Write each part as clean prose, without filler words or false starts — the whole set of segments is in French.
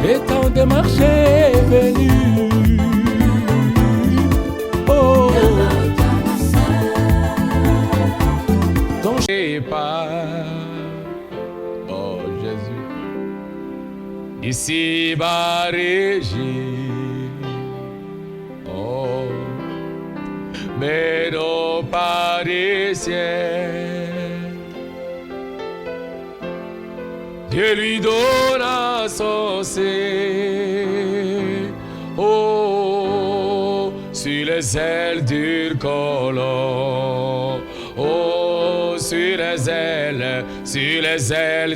et temps de marcher est venu. Oh, ton pas, oh Jésus, ici bas régit, oh, mais non pas des ciels. Dieu lui donna son sein, oh, sur les ailes d'une colombe, oh, sur les ailes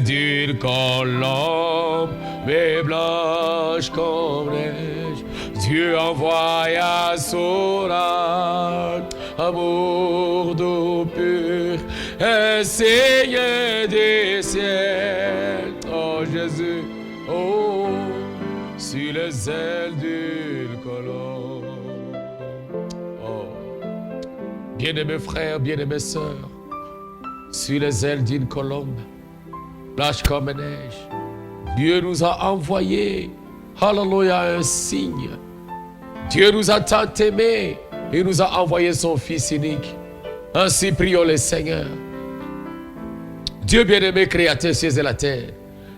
d'une colombe, mais blanche comme neige, Dieu envoya son âme, amour d'eau pure, un Seigneur des ciels. Oh Jésus, oh, sur les ailes d'une colombe. Oh, bien-aimés frères, bien-aimés sœurs, sur les ailes d'une colombe, blanche comme neige, Dieu nous a envoyé, alléluia, un signe. Dieu nous a tant aimés, il nous a envoyé son Fils unique. Ainsi prions le Seigneur. Dieu bien-aimé, créateur cieux et la terre,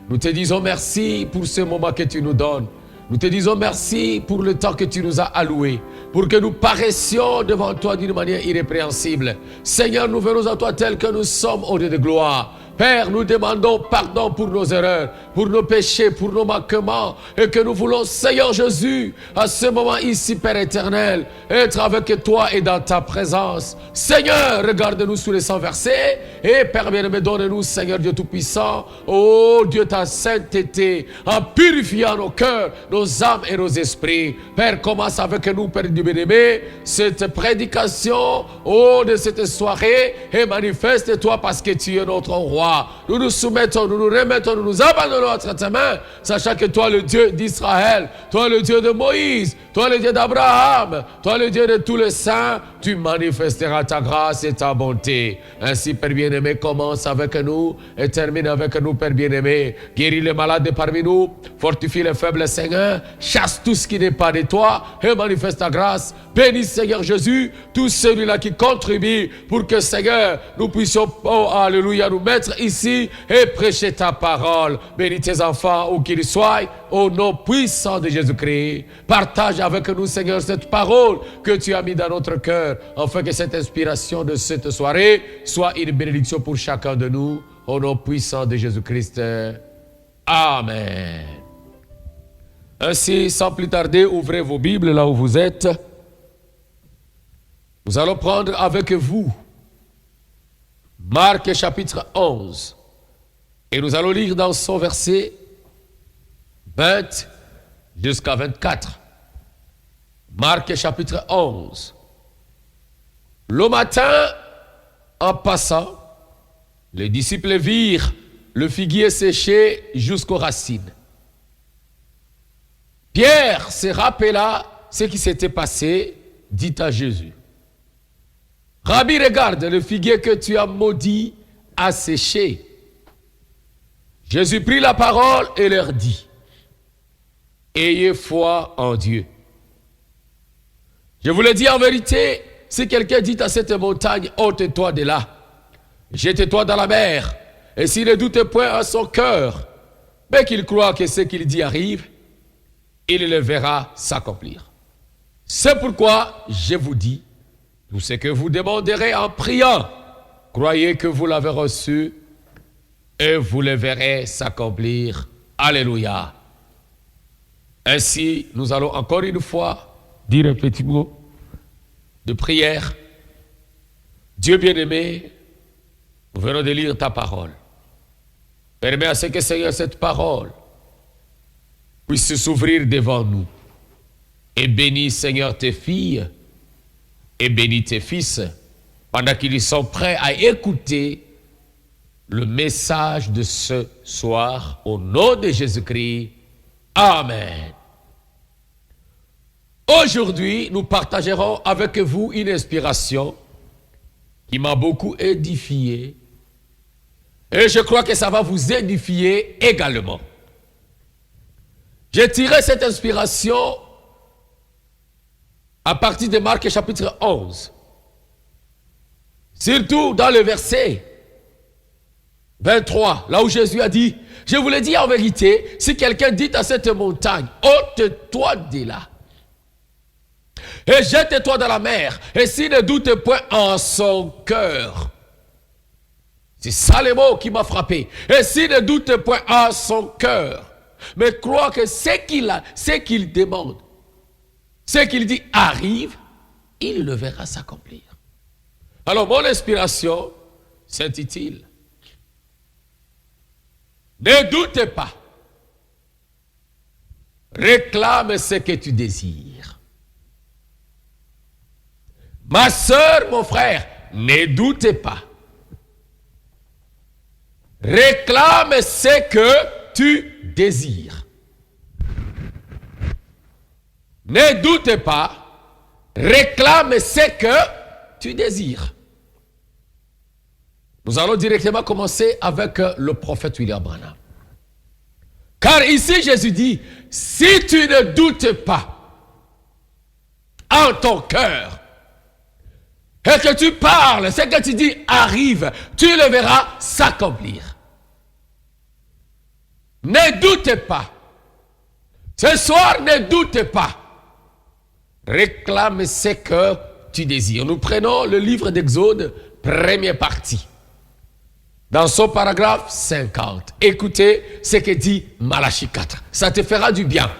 nous te disons merci pour ce moment que tu nous donnes. Nous te disons merci pour le temps que tu nous as alloué, pour que nous paraissions devant toi d'une manière irrépréhensible. Seigneur, nous venons à toi tels que nous sommes au Dieu de gloire. Père, nous demandons pardon pour nos erreurs, pour nos péchés, pour nos manquements, et que nous voulons, Seigneur Jésus, à ce moment ici, Père éternel, être avec toi et dans ta présence. Seigneur, regarde-nous sous les 100 versets, et Père bien-aimé, donne-nous, Seigneur Dieu Tout-Puissant, oh Dieu, ta sainteté, en purifiant nos cœurs, nos âmes et nos esprits. Père, commence avec nous, Père du bien-aimé, cette prédication, oh, de cette soirée, et manifeste-toi parce que tu es notre roi. Nous nous soumettons, nous nous remettons, nous nous abandonnons entre tes mains, sachant que toi, le Dieu d'Israël, toi, le Dieu de Moïse, toi, le Dieu d'Abraham, toi, le Dieu de tous les saints, tu manifesteras ta grâce et ta bonté. Ainsi, Père bien-aimé, commence avec nous et termine avec nous, Père bien-aimé. Guéris les malades parmi nous, fortifie les faibles, Seigneur, chasse tout ce qui n'est pas de toi et manifeste ta grâce. Bénis, Seigneur Jésus, tout celui-là qui contribue pour que, Seigneur, nous puissions, oh, alléluia, nous mettre ici et prêcher ta parole. Bénis tes enfants où qu'ils soient, au nom puissant de Jésus-Christ. Partage avec nous, Seigneur, cette parole que tu as mis dans notre cœur, afin que cette inspiration de cette soirée soit une bénédiction pour chacun de nous, au nom puissant de Jésus-Christ. Amen. Ainsi, sans plus tarder, ouvrez vos Bibles là où vous êtes. Nous allons prendre avec vous Marc chapitre 11. Et nous allons lire dans son verset 20 jusqu'à 24. Marc chapitre 11. Le matin, en passant, les disciples virent le figuier séché jusqu'aux racines. Pierre se rappela ce qui s'était passé, dit à Jésus: Rabbi, regarde, le figuier que tu as maudit a séché. Jésus prit la parole et leur dit: Ayez foi en Dieu. Je vous le dis en vérité, si quelqu'un dit à cette montagne, ôte-toi de là, jette-toi dans la mer, et s'il ne doute point en son cœur, mais qu'il croit que ce qu'il dit arrive, il le verra s'accomplir. C'est pourquoi je vous dis, tout ce que vous demanderez en priant, croyez que vous l'avez reçu et vous le verrez s'accomplir. Alléluia. Ainsi, nous allons encore une fois dire un petit mot de prière. Dieu bien-aimé, nous venons de lire ta parole. Permets à ce que, Seigneur, cette parole puisse s'ouvrir devant nous. Et bénis, Seigneur, tes filles et bénis tes fils pendant qu'ils sont prêts à écouter le message de ce soir au nom de Jésus-Christ. Amen. Aujourd'hui, nous partagerons avec vous une inspiration qui m'a beaucoup édifié et je crois que ça va vous édifier également. J'ai tiré cette inspiration à partir de Marc chapitre 11. Surtout dans le verset 23, là où Jésus a dit, je vous le dis en vérité, si quelqu'un dit à cette montagne, ôte-toi de là, et jette-toi dans la mer, et s'il ne doute point en son cœur, c'est ça le mot qui m'a frappé, et s'il ne doute point en son cœur, mais croit que ce qu'il demande, ce qu'il dit arrive, il le verra s'accomplir. Alors mon inspiration s'intitule ne doute pas, réclame ce que tu désires. Ma soeur, mon frère, ne doute pas, réclame ce que tu désires. Ne doute pas, réclame ce que tu désires. Nous allons directement commencer avec le prophète William Branham. Car ici Jésus dit, si tu ne doutes pas en ton cœur, et que tu parles, ce que tu dis arrive, tu le verras s'accomplir. Ne doute pas. Ce soir, ne doute pas. Réclame ce que tu désires. Nous prenons le livre d'Exode, première partie. Dans son paragraphe 50. Écoutez ce que dit Malachie 4. Ça te fera du bien.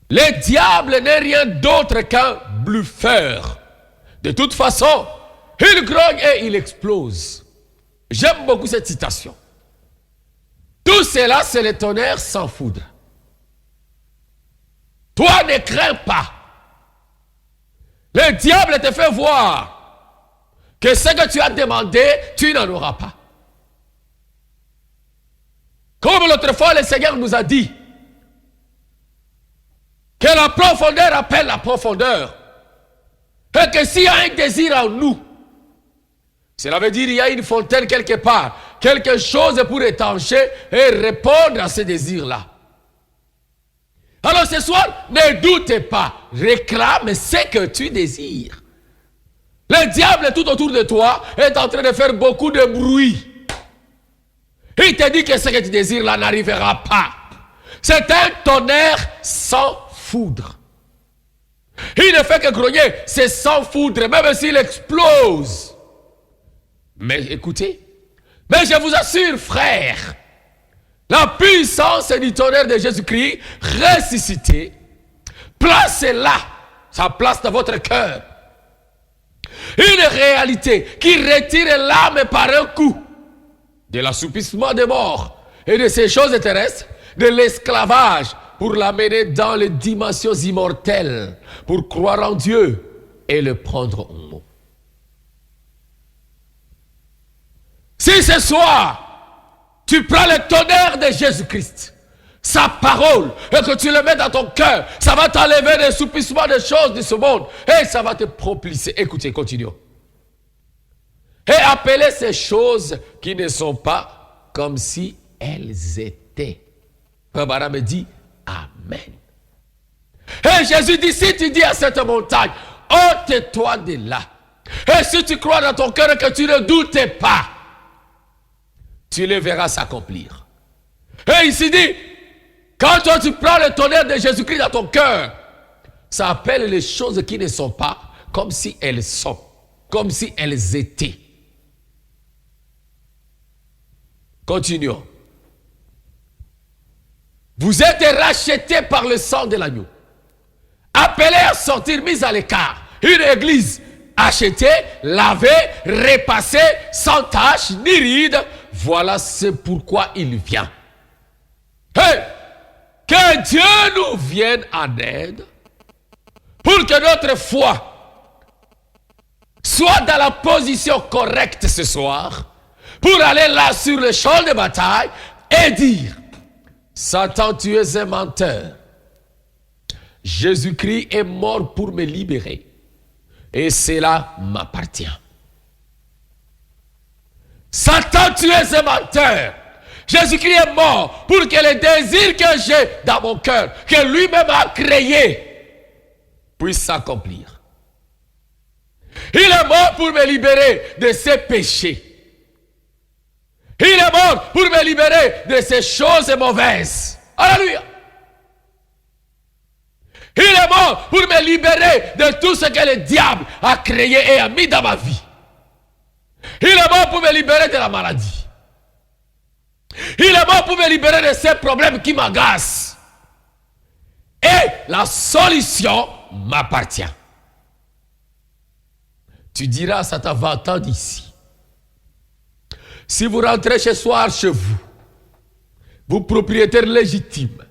Le diable n'est rien d'autre qu'un bluffeur. De toute façon, il grogne et il explose. J'aime beaucoup cette citation. Tout cela, c'est le tonnerre sans foudre. Toi, ne crains pas. Le diable te fait voir que ce que tu as demandé, tu n'en auras pas. Comme l'autre fois, le Seigneur nous a dit que la profondeur appelle la profondeur. Et que s'il y a un désir en nous, cela veut dire qu'il y a une fontaine quelque part, quelque chose pour étancher et répondre à ce désir-là. Alors ce soir, ne doute pas, réclame ce que tu désires. Le diable tout autour de toi est en train de faire beaucoup de bruit. Il te dit que ce que tu désires là n'arrivera pas. C'est un tonnerre sans foudre. Il ne fait que grogner, c'est sans foudre, même s'il explose. Mais écoutez, mais je vous assure, frère, la puissance du tonnerre de Jésus-Christ ressuscité, placez-la, sa place dans votre cœur. Une réalité qui retire l'âme par un coup de l'assoupissement des morts et de ces choses terrestres, de l'esclavage, pour l'amener dans les dimensions immortelles, pour croire en Dieu et le prendre en mot. Si ce soir, tu prends le tonnerre de Jésus-Christ, sa parole, et que tu le mets dans ton cœur, ça va t'enlever les soupissements des choses de ce monde, et ça va te propulser. Écoutez, continuons. Et appeler ces choses qui ne sont pas comme si elles étaient. Frère me dit, Amen. Et Jésus dit, si tu dis à cette montagne, ôte-toi de là. Et si tu crois dans ton cœur que tu ne doutes pas, tu le verras s'accomplir. Et ici dit, quand toi tu prends le tonnerre de Jésus-Christ dans ton cœur, ça appelle les choses qui ne sont pas comme si elles sont, comme si elles étaient. Continuons. Vous êtes rachetés par le sang de l'agneau, appelés à sortir, mis à l'écart. Une église achetée, lavée, repassée, sans tache ni ride. Voilà c'est pourquoi il vient. Hey, que Dieu nous vienne en aide pour que notre foi soit dans la position correcte ce soir, pour aller là sur le champ de bataille et dire, Satan, tu es un menteur. Jésus-Christ est mort pour me libérer. Et cela m'appartient. Satan, tu es un menteur. Jésus-Christ est mort pour que les désirs que j'ai dans mon cœur, que lui-même a créé, puissent s'accomplir. Il est mort pour me libérer de ses péchés. Il est mort pour me libérer de ces choses mauvaises. Alléluia. Il est mort pour me libérer de tout ce que le diable a créé et a mis dans ma vie. Il est mort pour me libérer de la maladie. Il est mort pour me libérer de ces problèmes qui m'agacent. Et la solution m'appartient. Tu diras, ça t'a 20 ans d'ici. Si vous rentrez chez vous, vous propriétaire légitime,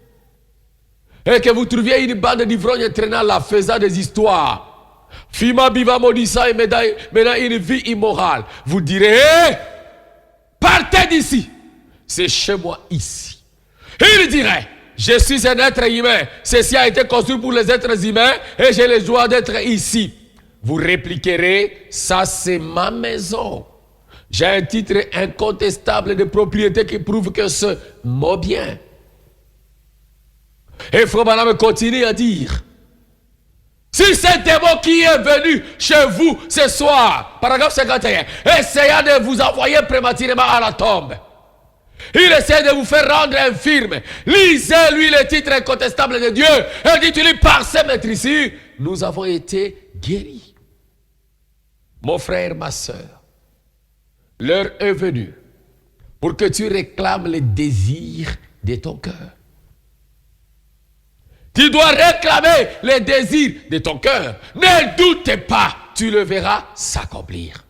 et que vous trouviez une bande d'ivrognes traînant là, faisant des histoires, Fima biva maudissant et menant une vie immorale, vous direz, hey, partez d'ici. C'est chez moi ici. Il dirait, je suis un être humain. Ceci a été construit pour les êtres humains et j'ai le droit d'être ici. Vous répliquerez, ça c'est ma maison. J'ai un titre incontestable de propriété qui prouve que c'est mon bien. Et Frère Branham continue à dire, si c'est démon qui est venu chez vous ce soir, paragraphe 51, essayant de vous envoyer prématurément à la tombe, il essaie de vous faire rendre infirme. Lisez-lui le titre incontestable de Dieu et dites-lui, par ses maîtrises, nous avons été guéris. Mon frère, ma soeur, l'heure est venue pour que tu réclames les désirs de ton cœur. Tu dois réclamer les désirs de ton cœur. Ne doute pas, tu le verras s'accomplir.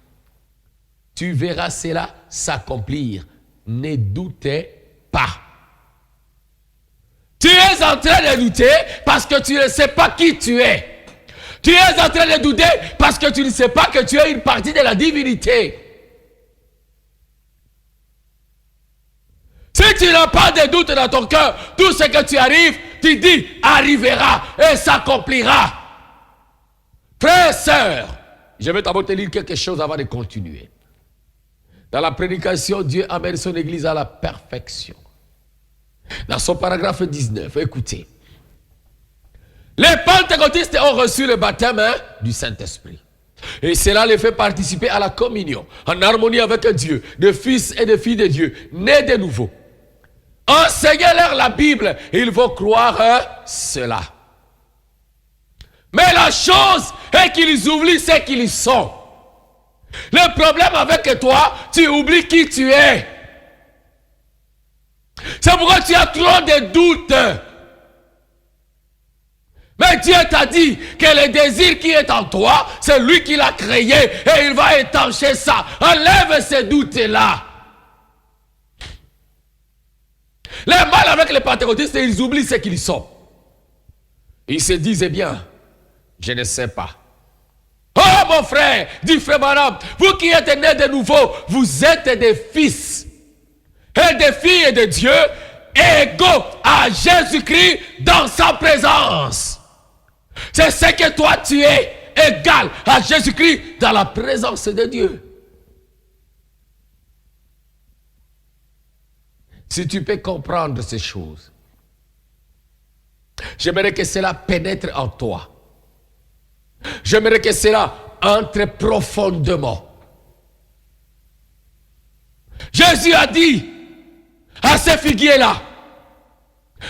Tu verras cela s'accomplir. Ne doutez pas. Tu es en train de douter parce que tu ne sais pas qui tu es. Tu es en train de douter parce que tu ne sais pas que tu es une partie de la divinité. Si tu n'as pas de doute dans ton cœur, tout ce que tu arrives, tu dis, arrivera et s'accomplira. Frère, sœur, je vais d'abord te lire quelque chose avant de continuer. Dans la prédication, Dieu amène son église à la perfection. Dans son paragraphe 19, écoutez. Les pentecôtistes ont reçu le baptême du Saint-Esprit. Et cela les fait participer à la communion, en harmonie avec Dieu, de fils et de filles de Dieu, nés de nouveau. Enseignez-leur la Bible, et ils vont croire cela. Mais la chose est qu'ils oublient ce qu'ils sont. Le problème avec toi, tu oublies qui tu es. C'est pourquoi tu as trop de doutes. Mais Dieu t'a dit que le désir qui est en toi, c'est lui qui l'a créé et il va étancher ça. Enlève ces doutes-là. Le mal avec les pentecôtistes, c'est qu'ils oublient ce qu'ils sont. Ils se disent, eh bien, je ne sais pas. Oh mon frère, dit Frère Branham, vous qui êtes nés de nouveau, vous êtes des fils et des filles de Dieu égaux à Jésus-Christ dans sa présence. C'est ce que toi tu es, égal à Jésus-Christ dans la présence de Dieu. Si tu peux comprendre ces choses, j'aimerais que cela pénètre en toi. J'aimerais que cela entre profondément. Jésus a dit à ce figuier-là,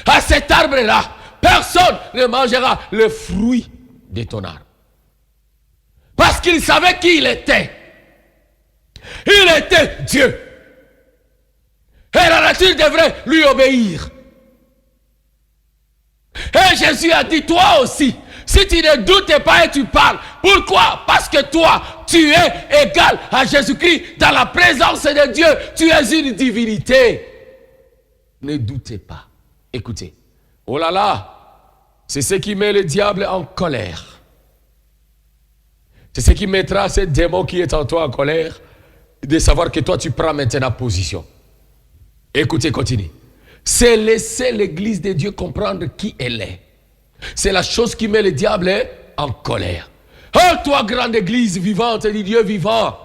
à cet arbre-là, personne ne mangera le fruit de ton arbre. Parce qu'il savait qui il était. Il était Dieu. Et la nature devrait lui obéir. Et Jésus a dit, toi aussi, si tu ne doutes pas et tu parles, pourquoi? Parce que toi, tu es égal à Jésus-Christ dans la présence de Dieu. Tu es une divinité. Ne doutez pas. Écoutez. Oh là là, c'est ce qui met le diable en colère. C'est ce qui mettra ce démon qui est en toi en colère, de savoir que toi tu prends maintenant position. Écoutez, continue. C'est laisser l'église de Dieu comprendre qui elle est. C'est la chose qui met le diable en colère. Oh, toi, grande église vivante du Dieu vivant,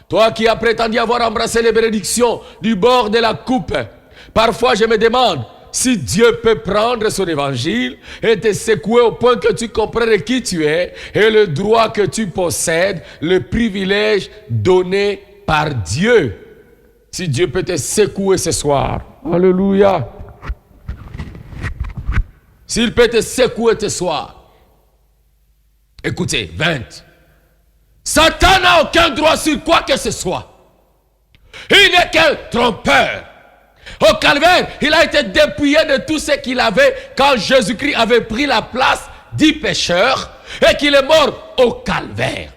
toi qui as prétendu avoir embrassé les bénédictions du bord de la coupe, Parfois, je me demande si Dieu peut prendre son évangile et te secouer au point que tu comprennes qui tu es et le droit que tu possèdes, le privilège donné par Dieu. Si Dieu peut te secouer ce soir. Alléluia. S'il peut te secouer ce soir. Écoutez, 20. Satan n'a aucun droit sur quoi que ce soit. Il n'est qu'un trompeur. Au calvaire, il a été dépouillé de tout ce qu'il avait quand Jésus-Christ avait pris la place du pécheur et qu'il est mort au calvaire.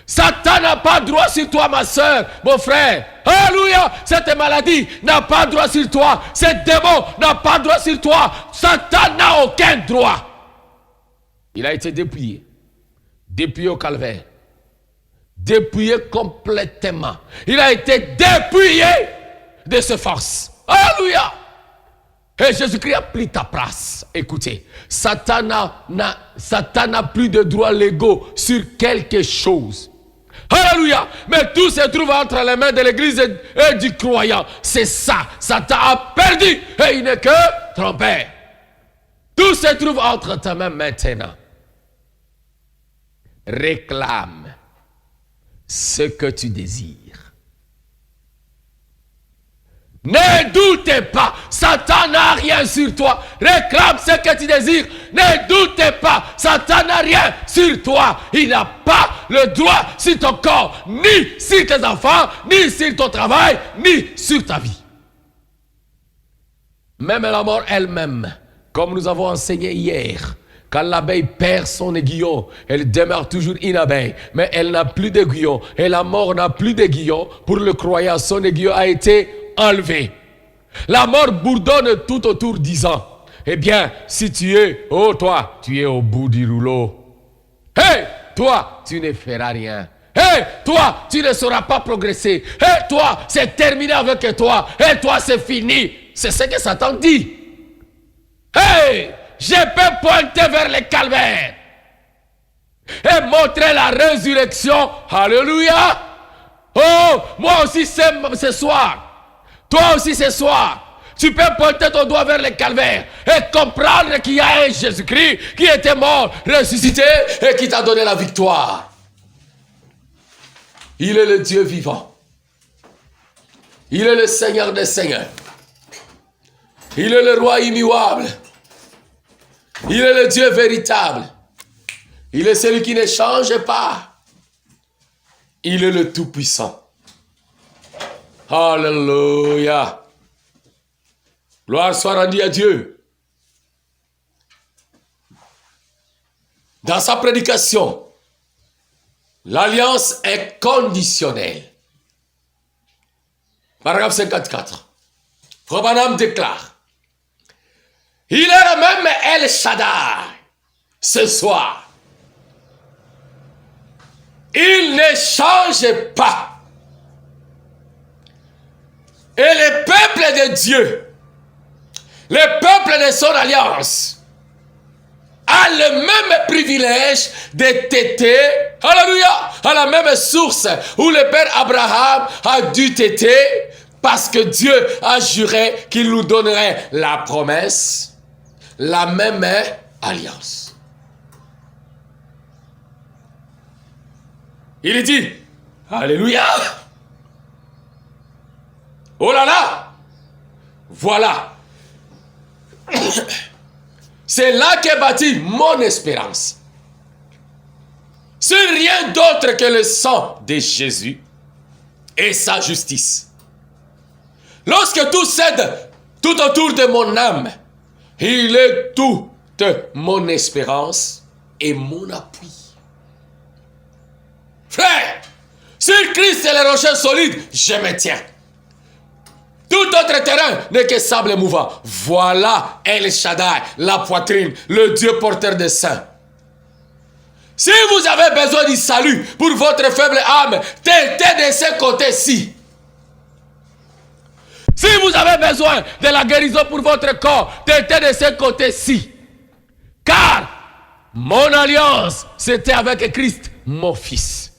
Satan n'a pas droit sur toi, ma soeur, mon frère. Alléluia. Cette maladie n'a pas droit sur toi. Ce démon n'a pas droit sur toi. Satan n'a aucun droit. Il a été dépouillé. Dépouillé au calvaire. Dépouillé complètement. Il a été dépouillé de ses forces. Alléluia. Et Jésus-Christ a pris ta place. Écoutez, Satan n'a plus de droits légaux sur quelque chose. Alléluia. Mais tout se trouve entre les mains de l'église et du croyant. C'est ça. Satan a perdu et il n'est que trompeur. Tout se trouve entre tes mains maintenant. Réclame ce que tu désires. Ne doutez pas, Satan n'a rien sur toi. Réclame ce que tu désires. Ne doutez pas, Satan n'a rien sur toi. Il n'a pas le droit sur ton corps, ni sur tes enfants, ni sur ton travail, ni sur ta vie. Même la mort elle-même, comme nous avons enseigné hier, quand l'abeille perd son aiguillon, elle demeure toujours une abeille, mais elle n'a plus d'aiguillon. Et la mort n'a plus d'aiguillon. Pour le croyant, son aiguillon a été enlevé. La mort bourdonne tout autour disant, eh bien, si tu es, oh toi, tu es au bout du rouleau. Hé, toi, tu ne feras rien. Hé, toi, tu ne sauras pas progresser. Hé, toi, c'est terminé avec toi. Hé, toi, c'est fini. C'est ce que Satan dit. Hé, je peux pointer vers le calvaire et montrer la résurrection. Alléluia. Oh, moi aussi ce soir. Toi aussi ce soir, tu peux pointer ton doigt vers le calvaire et comprendre qu'il y a un Jésus-Christ qui était mort, ressuscité et qui t'a donné la victoire. Il est le Dieu vivant. Il est le Seigneur des Seigneurs. Il est le roi immuable. Il est le Dieu véritable. Il est celui qui ne change pas. Il est le Tout-Puissant. Alléluia. Gloire soit rendue à Dieu. Dans sa prédication, l'alliance est conditionnelle. Paragraphe 54. Frère Branham déclare, il est le même El Shaddai ce soir. Il ne change pas. Et le peuple de Dieu, le peuple de son alliance, a le même privilège de téter, alléluia, à la même source où le père Abraham a dû téter parce que Dieu a juré qu'il nous donnerait la promesse, la même alliance. Il dit, alléluia. Oh là là! Voilà. C'est là qu'est bâtie mon espérance. Sur rien d'autre que le sang de Jésus et sa justice. Lorsque tout cède tout autour de mon âme, il est toute mon espérance et mon appui. Frère, sur Christ et les rochers solides, je me tiens. Tout autre terrain n'est que sable mouvant. Voilà El Shaddai, la poitrine, le Dieu porteur de saints. Si vous avez besoin du salut pour votre faible âme, tentez de ce côté-ci. Si vous avez besoin de la guérison pour votre corps, tentez de ce côté-ci. Car mon alliance, c'était avec Christ, mon fils.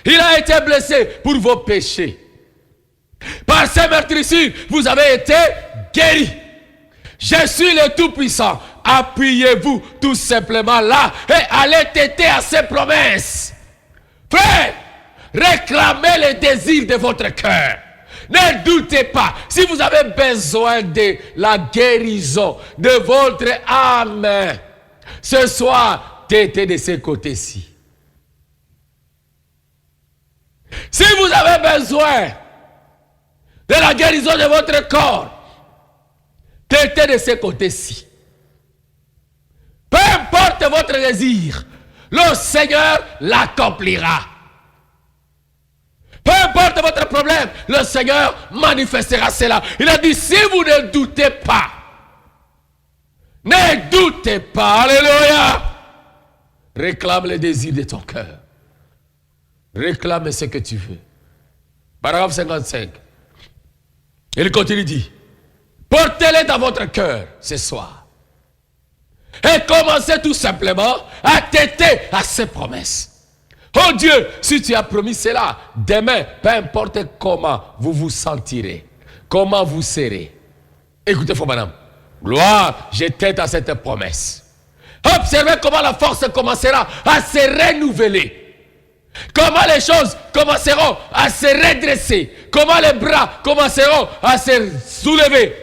Il a été blessé pour vos péchés. Par ces meurtrissures, vous avez été guéri. Je suis le Tout-Puissant. Appuyez-vous tout simplement là et allez têter à ses promesses. Frère, réclamez les désirs de votre cœur. Ne doutez pas. Si vous avez besoin de la guérison de votre âme, ce soir, têtez de ce côté-ci. Si vous avez besoin de la guérison de votre corps, têtez de ce côté-ci. Peu importe votre désir, le Seigneur l'accomplira. Peu importe votre problème, le Seigneur manifestera cela. Il a dit, si vous ne doutez pas, ne doutez pas, alléluia. Réclame les désirs de ton cœur. Réclame ce que tu veux. Paragraphe 55. Il continue, dit, portez-les dans votre cœur ce soir. Et commencez tout simplement à têter à ses promesses. Oh Dieu, si tu as promis cela, demain, peu importe comment vous vous sentirez, comment vous serez. Écoutez, frère madame, gloire, je tête à cette promesse. Observez comment la force commencera à se renouveler. Comment les choses commenceront à se redresser. Comment les bras commenceront à se soulever.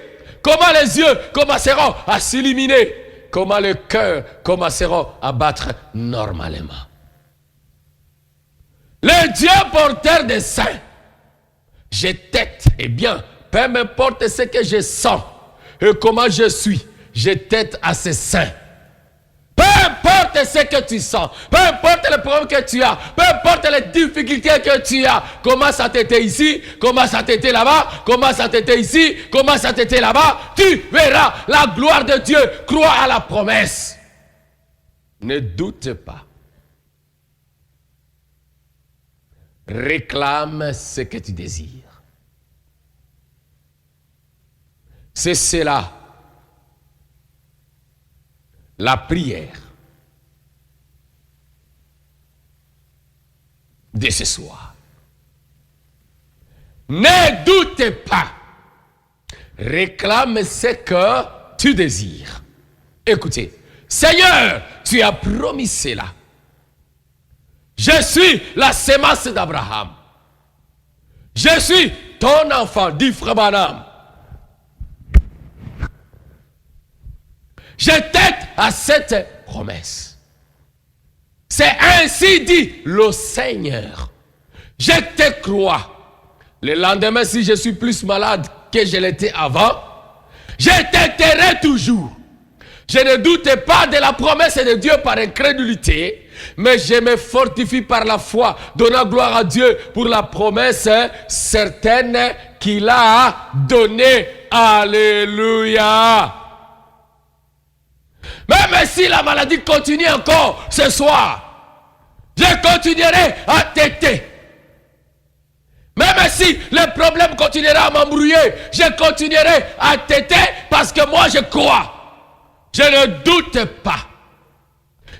Comment les yeux commenceront à s'illuminer. Comment le cœur commenceront à battre normalement. Le Dieu porteur des saints, je tête, eh bien, peu importe ce que je sens et comment je suis, je tête à ces saints. Peu importe ce que tu sens, peu importe le problème que tu as, peu importe les difficultés que tu as, commence à t'aider ici, commence à t'aider là-bas, commence à t'aider ici, commence à t'aider là-bas, tu verras la gloire de Dieu, crois à la promesse. Ne doute pas. Réclame ce que tu désires. C'est cela, la prière de ce soir. Ne doute pas. Réclame ce que tu désires. Écoutez, Seigneur, tu as promis cela. Je suis la sémence d'Abraham. Je suis ton enfant, dit Frère Branham. Je tête à cette promesse. C'est ainsi dit le Seigneur. Je te crois. Le lendemain, si je suis plus malade que je l'étais avant, je t'aiderai toujours. Je ne doute pas de la promesse de Dieu par incrédulité, mais je me fortifie par la foi, donnant gloire à Dieu pour la promesse certaine qu'il a donnée. Alléluia. Même si la maladie continue encore ce soir, je continuerai à t'aider. Même si le problème continuera à m'embrouiller, je continuerai à t'aider parce que moi je crois. Je ne doute pas.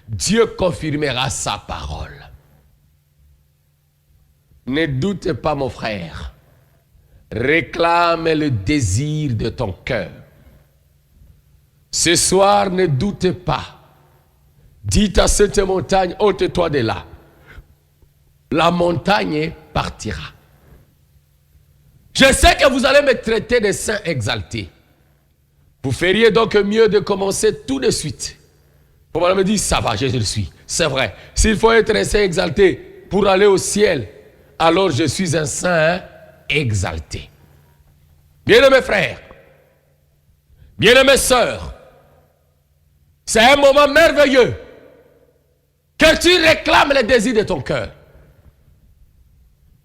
Dieu confirmera sa parole. Ne doute pas, mon frère. Réclame le désir de ton cœur. Ce soir, ne doute pas. Dites à cette montagne, ôte-toi de là. La montagne partira. Je sais que vous allez me traiter de saint exalté. Vous feriez donc mieux de commencer tout de suite. Pour me dire, ça va, je le suis. C'est vrai. S'il faut être un saint exalté pour aller au ciel, alors je suis un saint exalté. Bien-aimés frères, bien-aimées sœurs, c'est un moment merveilleux que tu réclames les désirs de ton cœur.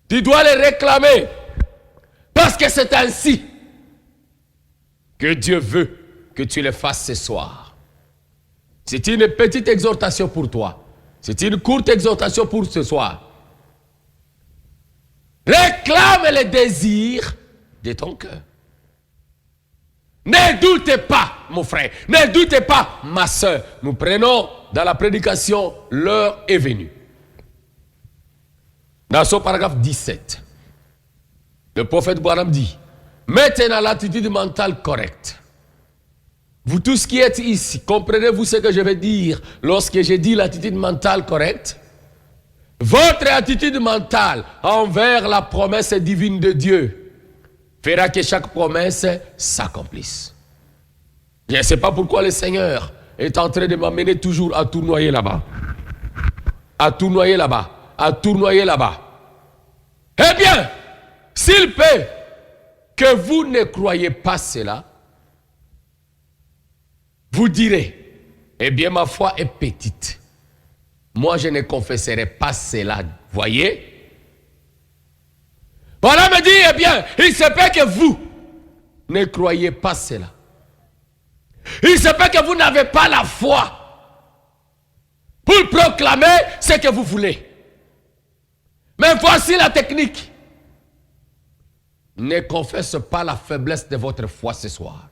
Tu dois les réclamer parce que c'est ainsi que Dieu veut que tu le fasses ce soir. C'est une petite exhortation pour toi. C'est une courte exhortation pour ce soir. Réclame les désirs de ton cœur. Ne doutez pas, mon frère. Ne doutez pas, ma soeur. Nous prenons dans la prédication, l'heure est venue. Dans ce paragraphe 17, le prophète Branham dit, Maintenant, l'attitude mentale correcte. Vous tous qui êtes ici, comprenez-vous ce que je vais dire lorsque j'ai dit l'attitude mentale correcte? Votre attitude mentale envers la promesse divine de Dieu fera que chaque promesse s'accomplisse. Je ne sais pas pourquoi le Seigneur est en train de m'amener toujours à tournoyer là-bas. À tournoyer là-bas. À tournoyer là-bas. Eh bien, s'il peut que vous ne croyez pas cela, vous direz, eh bien ma foi est petite. Moi je ne confesserai pas cela. Voyez? Voilà me dit, eh bien, il se peut que vous ne croyez pas cela. Il se peut que vous n'avez pas la foi pour proclamer ce que vous voulez. Mais voici la technique. Ne confesse pas la faiblesse de votre foi ce soir.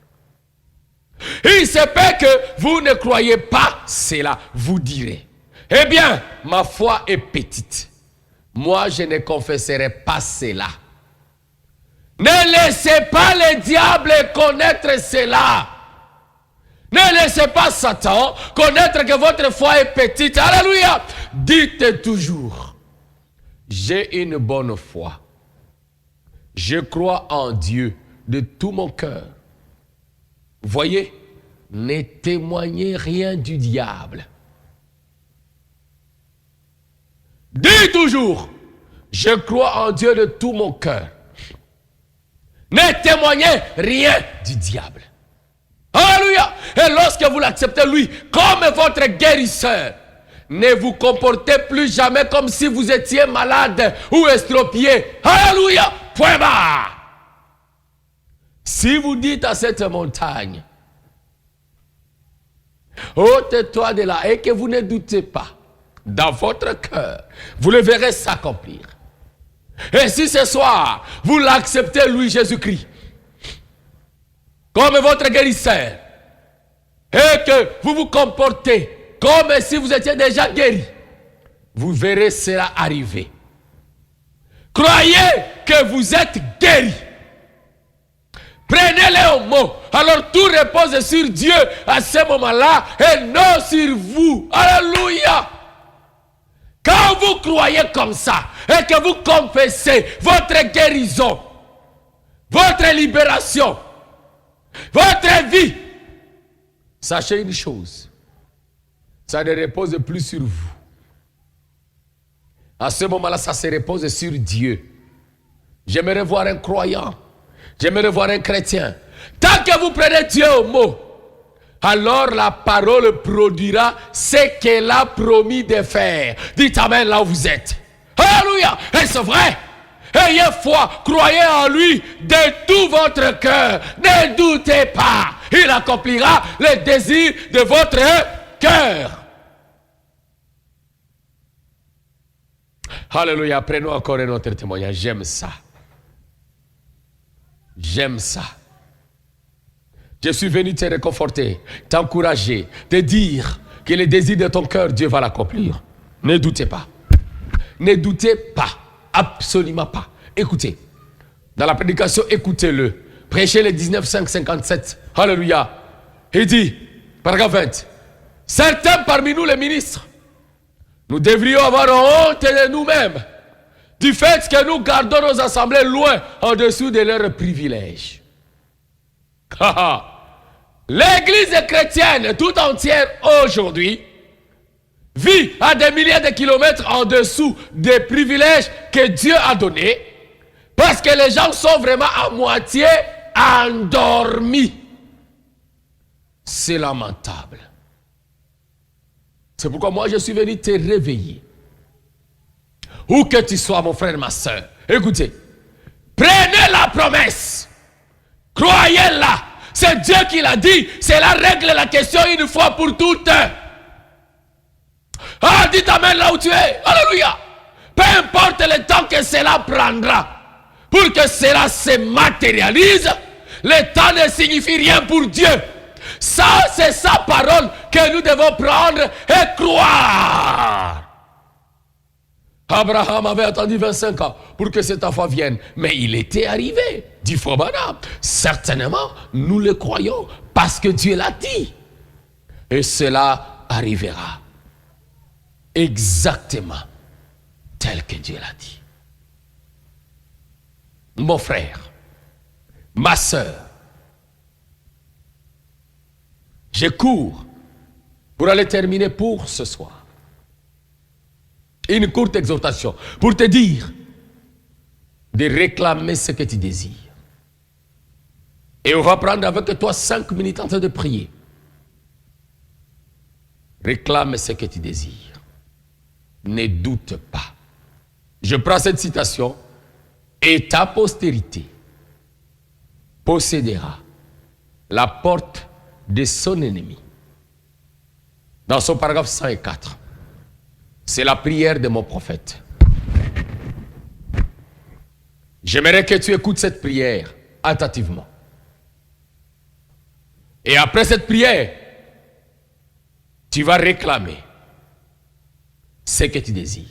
Il se peut que vous ne croyez pas cela. Vous direz, eh bien, ma foi est petite. Moi, je ne confesserai pas cela. Ne laissez pas le diable connaître cela. Ne laissez pas Satan connaître que votre foi est petite. Alléluia. Dites toujours, j'ai une bonne foi. Je crois en Dieu de tout mon cœur. Voyez, ne témoignez rien du diable. Dis toujours, je crois en Dieu de tout mon cœur. Ne témoignez rien du diable. Alléluia. Et lorsque vous l'acceptez lui comme votre guérisseur, ne vous comportez plus jamais comme si vous étiez malade ou estropié. Alléluia. Point barre. Si vous dites à cette montagne, ôte-toi de là, et que vous ne doutez pas dans votre cœur, vous le verrez s'accomplir. Et si ce soir, vous l'acceptez, lui, Jésus-Christ, comme votre guérisseur, et que vous vous comportez comme si vous étiez déjà guéri, vous verrez cela arriver. Croyez que vous êtes guéri. Prenez-les au mot. Alors tout repose sur Dieu à ce moment-là et non sur vous. Alléluia. Quand vous croyez comme ça et que vous confessez votre guérison, votre libération, votre vie, sachez une chose, ça ne repose plus sur vous. À ce moment-là, ça se repose sur Dieu. J'aimerais voir un croyant, j'aimerais voir un chrétien. Tant que vous prenez Dieu au mot, alors la parole produira ce qu'elle a promis de faire. Dites amen là où vous êtes. Alléluia. Et c'est vrai. Ayez foi, croyez en lui de tout votre cœur. Ne doutez pas. Il accomplira les désirs de votre cœur. Alléluia. Prenons encore un autre témoignage. J'aime ça. J'aime ça. Je suis venu te réconforter, t'encourager, te dire que les désirs de ton cœur, Dieu va l'accomplir. Ne doutez pas. Ne doutez pas. Absolument pas. Écoutez. Dans la prédication, écoutez-le. Prêchez le 19:5-57. Alléluia. Il dit, paragraphe 20. Certains parmi nous, les ministres, nous devrions avoir honte de nous-mêmes du fait que nous gardons nos assemblées loin en dessous de leurs privilèges. L'église chrétienne tout entière aujourd'hui vit à des milliers de kilomètres en dessous des privilèges que Dieu a donnés parce que les gens sont vraiment à moitié endormis. C'est lamentable. C'est pourquoi moi je suis venu te réveiller. Où que tu sois, mon frère, ma soeur, écoutez, prenez la promesse, croyez-la, c'est Dieu qui l'a dit, cela règle la question une fois pour toutes. Ah, dites amen là où tu es, alléluia. Peu importe le temps que cela prendra, pour que cela se matérialise, le temps ne signifie rien pour Dieu. Ça, c'est sa parole que nous devons prendre et croire. Abraham avait attendu 25 ans pour que cet enfant vienne. Mais il était arrivé, dit Frère Branham. Certainement, nous le croyons parce que Dieu l'a dit. Et cela arrivera exactement tel que Dieu l'a dit. Mon frère, ma soeur, je cours pour aller terminer pour ce soir. Une courte exhortation pour te dire de réclamer ce que tu désires. Et on va prendre avec toi 5 minutes en train de prier. Réclame ce que tu désires. Ne doute pas. Je prends cette citation. Et ta postérité possédera la porte de son ennemi. Dans son paragraphe 104. C'est la prière de mon prophète. J'aimerais que tu écoutes cette prière attentivement. Et après cette prière, tu vas réclamer ce que tu désires.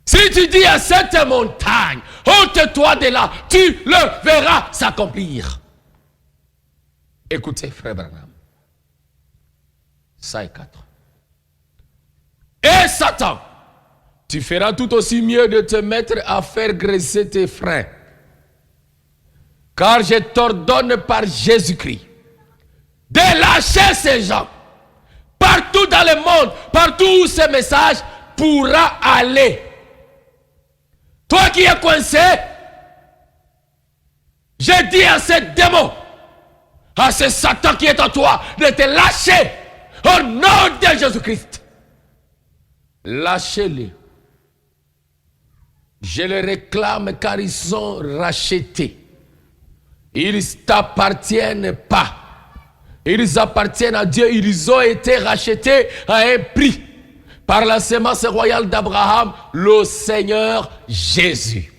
Si tu dis à cette montagne, ôte-toi de là, tu le verras s'accomplir. Écoutez, frère Branham. 104. Et Satan, tu feras tout aussi mieux de te mettre à faire graisser tes freins. Car je t'ordonne par Jésus-Christ de lâcher ces gens. Partout dans le monde, partout où ce message pourra aller. Toi qui es coincé, je dis à ce démon, à ce Satan qui est en toi, de te lâcher au nom de Jésus-Christ. Lâchez-les. Je les réclame car ils sont rachetés. Ils ne t'appartiennent pas. Ils appartiennent à Dieu. Ils ont été rachetés à un prix par la sémence royale d'Abraham, le Seigneur Jésus.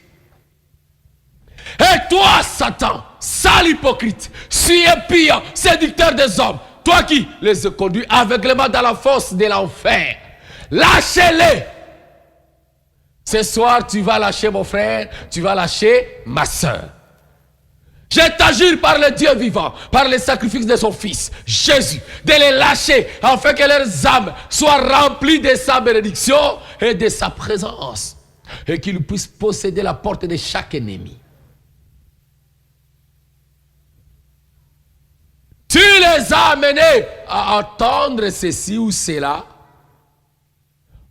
Et toi, Satan, sale hypocrite, suis impie, séducteur des hommes, toi qui les conduis aveuglément dans la fosse de l'enfer, lâchez-les. Ce soir, tu vas lâcher mon frère, tu vas lâcher ma soeur. Je t'assure par le Dieu vivant, par le sacrifice de son Fils, Jésus, de les lâcher, afin que leurs âmes soient remplies de sa bénédiction et de sa présence, et qu'ils puissent posséder la porte de chaque ennemi. Tu les as amenés à entendre ceci ou cela,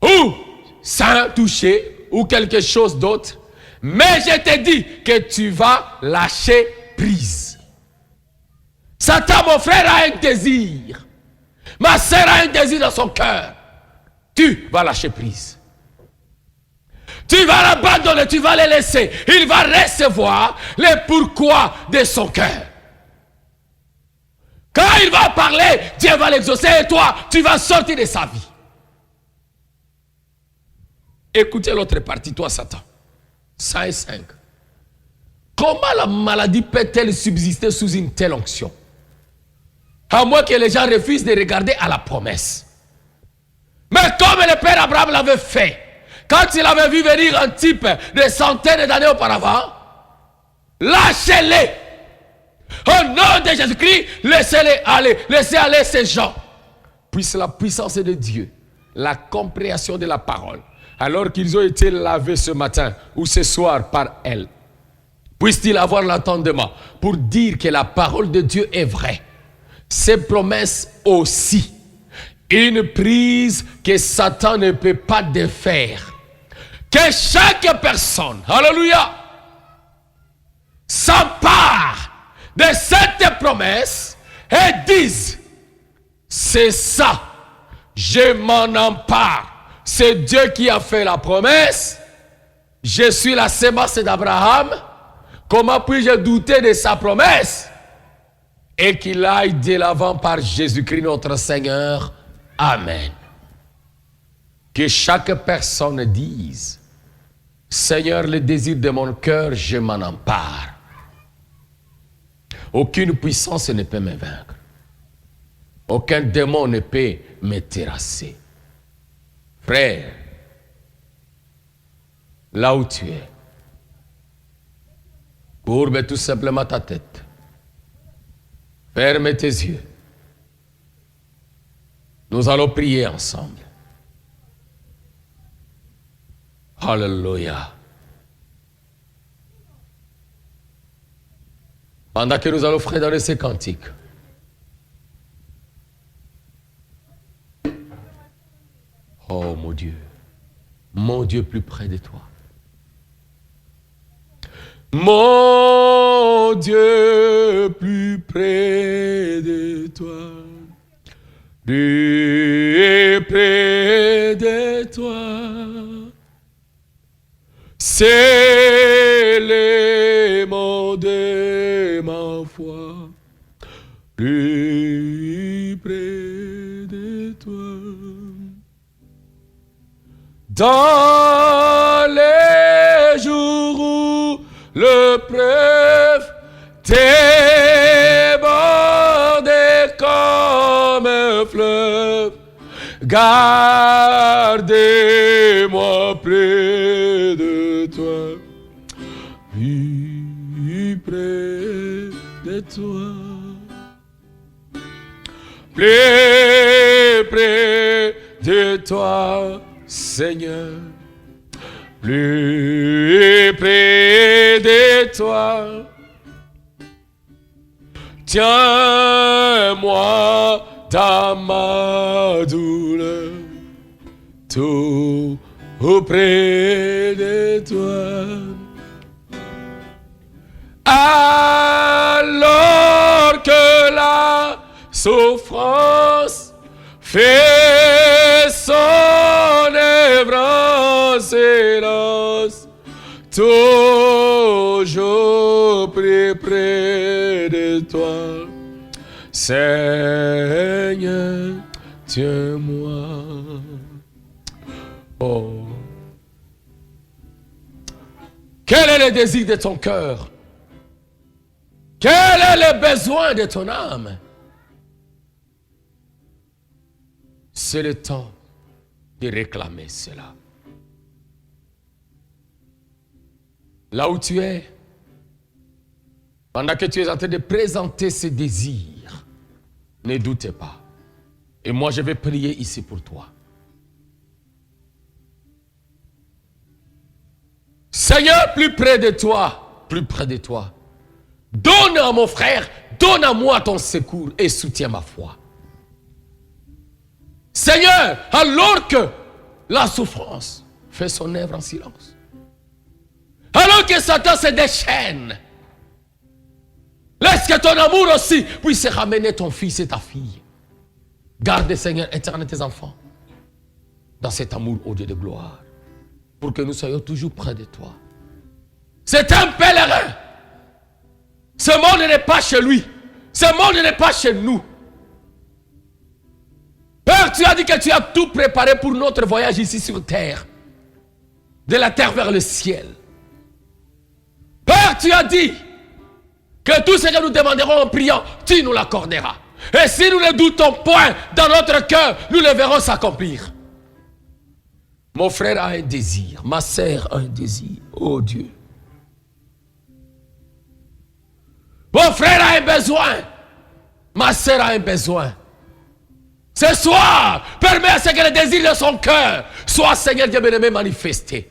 ou sans toucher, ou quelque chose d'autre, mais je te dis que tu vas lâcher prise. Satan, mon frère, a un désir. Ma sœur a un désir dans son cœur. Tu vas lâcher prise. Tu vas l'abandonner, tu vas le laisser. Il va recevoir le pourquoi de son cœur. Quand il va parler, Dieu va l'exaucer et toi, tu vas sortir de sa vie. Écoutez l'autre partie, toi, Satan. 105. Comment la maladie peut-elle subsister sous une telle onction? À moins que les gens refusent de regarder à la promesse. Mais comme le père Abraham l'avait fait, quand il avait vu venir un type de centaines d'années auparavant, lâchez-les. Au nom de Jésus-Christ, laissez-les aller. Laissez aller ces gens. Puisse la puissance de Dieu, la compréhension de la parole, alors qu'ils ont été lavés ce matin ou ce soir par elle, puisse-t-il avoir l'entendement pour dire que la parole de Dieu est vraie. Ses promesses aussi. Une prise que Satan ne peut pas défaire. Que chaque personne, alléluia, s'empare de cette promesse et dise, c'est ça, je m'en empare. C'est Dieu qui a fait la promesse. Je suis la sémence d'Abraham. Comment puis-je douter de sa promesse? Et qu'il aille de l'avant par Jésus-Christ notre Seigneur. Amen. Que chaque personne dise, Seigneur, le désir de mon cœur, je m'en empare. Aucune puissance ne peut me vaincre. Aucun démon ne peut me terrasser. Frère, là où tu es. Courbe tout simplement ta tête. Ferme tes yeux. Nous allons prier ensemble. Alléluia. Pendant que nous allons fredonner ces cantiques, oh mon Dieu plus près de toi. Mon Dieu plus près de toi. Plus près de toi. C'est l'élément de ma foi. Plus près de toi. Dans les jours où le preuve débordait comme un fleuve, gardez-moi près de toi, plus près de toi, plus près de toi, Seigneur, plus près de toi. Tiens-moi dans ma douleur, tout auprès de toi. Alors que la souffrance fait son œuvre en silence, toujours plus près de toi, Seigneur, tiens-moi. Oh, quel est le désir de ton cœur? Quel est le besoin de ton âme? C'est le temps de réclamer cela. Là où tu es, pendant que tu es en train de présenter ces désirs, ne doute pas. Et moi, je vais prier ici pour toi. Seigneur, plus près de toi, plus près de toi. Donne à mon frère, donne à moi ton secours et soutiens ma foi. Seigneur, alors que la souffrance fait son œuvre en silence, alors que Satan se déchaîne, laisse que ton amour aussi puisse ramener ton fils et ta fille. Garde, Seigneur, éternel tes enfants dans cet amour au Dieu de gloire, pour que nous soyons toujours près de toi. C'est un pèlerin. Ce monde n'est pas chez lui. Ce monde n'est pas chez nous. Père, tu as dit que tu as tout préparé pour notre voyage ici sur terre. De la terre vers le ciel. Père, tu as dit que tout ce que nous demanderons en priant, tu nous l'accorderas. Et si nous ne doutons point dans notre cœur, nous le verrons s'accomplir. Mon frère a un désir, ma sœur a un désir. Oh Dieu. Mon frère a un besoin, ma sœur a un besoin. Ce soir, permets à ce que le désir de son cœur soit, Seigneur Dieu bien-aimé, manifesté.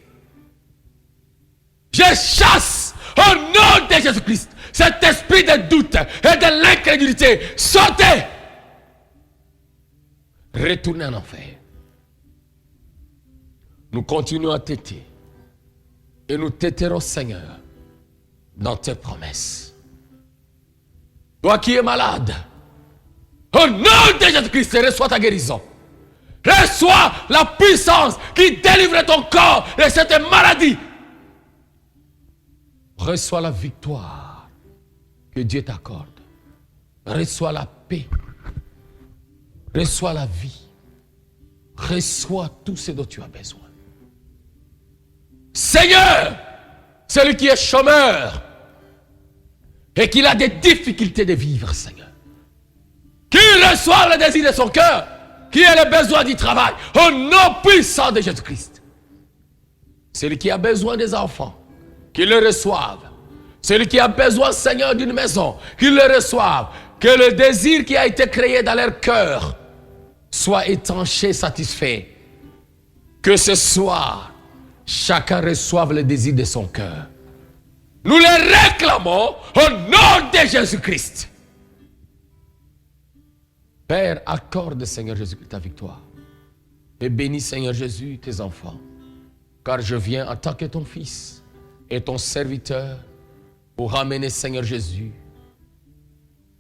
Je chasse au nom de Jésus-Christ cet esprit de doute et de l'incrédulité. Sortez! Retournez en enfer. Nous continuons à téter. Et nous téterons, Seigneur, dans tes promesses. Toi qui es malade, au nom de Jésus-Christ, reçois ta guérison. Reçois la puissance qui délivre ton corps de cette maladie. Reçois la victoire que Dieu t'accorde. Reçois la paix. Reçois la vie. Reçois tout ce dont tu as besoin. Seigneur, celui qui est chômeur et qui a des difficultés de vivre, Seigneur, qu'il reçoive le désir de son cœur, qui a le besoin du travail, au nom puissant de Jésus-Christ. Celui qui a besoin des enfants, qu'il le reçoive. Celui qui a besoin, Seigneur, d'une maison, qu'il le reçoive. Que le désir qui a été créé dans leur cœur soit étanché, satisfait. Que ce soir, chacun reçoive le désir de son cœur. Nous les réclamons au nom de Jésus-Christ. Père, accorde, Seigneur Jésus-Christ, ta victoire. Et bénis, Seigneur Jésus, tes enfants. Car je viens en tant que ton fils et ton serviteur pour ramener, Seigneur Jésus,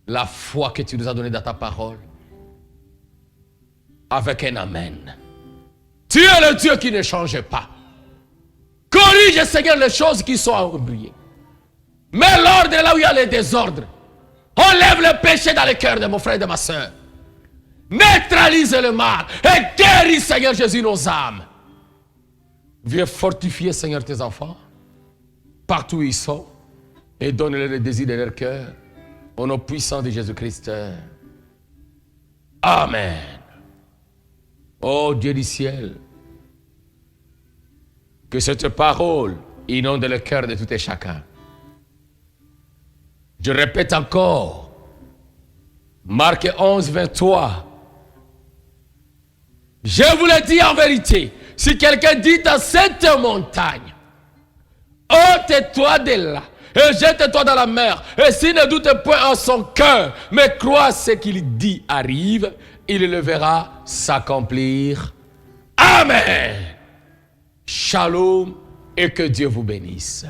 la foi que tu nous as donnée dans ta parole avec un amen. Tu es le Dieu qui ne change pas. Corrige, Seigneur, les choses qui sont embrouillées. Mets l'ordre là où il y a le désordre. Enlève le péché dans le cœur de mon frère et de ma soeur. Neutralise le mal et guéris, Seigneur Jésus, nos âmes. Viens fortifier, Seigneur, tes enfants, partout où ils sont, et donne-leur le désir de leur cœur, au nom puissant de Jésus-Christ. Amen. Ô Dieu du ciel, que cette parole inonde le cœur de tout et chacun. Je répète encore, Marc 11, 23. Je vous le dis en vérité, si quelqu'un dit à cette montagne, ôte-toi de là et jette-toi dans la mer, et s'il ne doute point en son cœur, mais croit ce qu'il dit arrive, il le verra s'accomplir. Amen. Shalom et que Dieu vous bénisse.